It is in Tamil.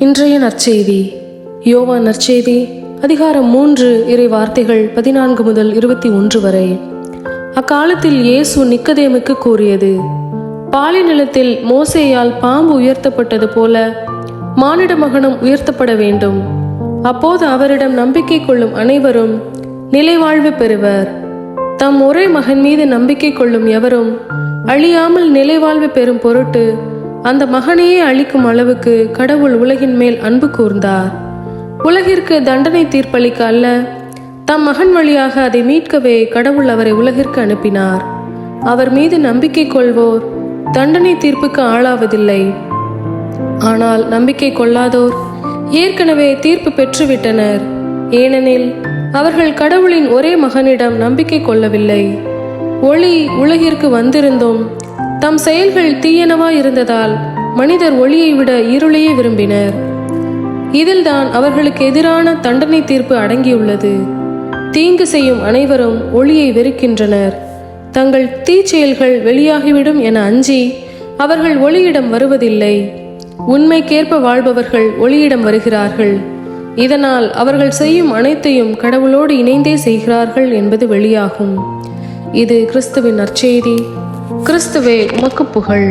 இன்றைய நற்செய்தி யோவான் நற்செய்தி அதிகாரம் 3 இறை வார்த்தைகள் 14 முதல் 21 வரை. அக்காலத்தில் இயேசு நிக்கதேமுக்கு கூறியது, பாலை நிலத்தில் மோசேயால் பாம்பு உயர்த்தப்பட்டது போல மானிட மகனும் உயர்த்தப்பட வேண்டும். அப்போது அவரிடம் நம்பிக்கை கொள்ளும் அனைவரும் நிலைவாழ்வு பெறுவர். தம் ஒரே மகன் மீது நம்பிக்கை கொள்ளும் எவரும் அழியாமல் நிலைவாழ்வு பெறும் பொருட்டு அந்த மகனையே அளிக்கும் அளவுக்கு கடவுள் உலகின் மேல் அன்பு கூர்ந்தார். உலகிற்கு தண்டனை தீர்ப்பளிக்க அல்ல, தம் மகன் வழியாக அதை மீட்கவே கடவுள் அவரை உலகிற்கு அனுப்பினார். அவர் மீது நம்பிக்கை கொள்வோர் தண்டனை தீர்ப்புக்கு ஆளாவதில்லை. ஆனால் நம்பிக்கை கொள்ளாதோர் ஏற்கனவே தீர்ப்பு பெற்றுவிட்டனர். ஏனெனில் அவர்கள் கடவுளின் ஒரே மகனிடம் நம்பிக்கை கொள்ளவில்லை. ஒளி உலகிற்கு வந்திருந்தும் தம் செயல்கள் தீயனவாய் இருந்ததால் மனிதர் ஒளியை விட இருளையே விரும்பினர். இதில்தான் அவர்களுக்கு எதிரான தண்டனை தீர்ப்பு அடங்கியுள்ளது. தீங்கு செய்யும் அனைவரும் ஒளியை வெறுக்கின்றனர். தங்கள் தீச்செயல்கள் வெளியாகிவிடும் என அஞ்சி அவர்கள் ஒளியிடம் வருவதில்லை. உண்மைக்கேற்ப வாழ்பவர்கள் ஒளியிடம் வருகிறார்கள். இதனால் அவர்கள் செய்யும் அனைத்தையும் கடவுளோடு இணைந்தே செய்கிறார்கள் என்பது வெளியாகும். இது கிறிஸ்துவின் நற்செய்தி. கிறிஸ்துவே உமக்கு புகழ்.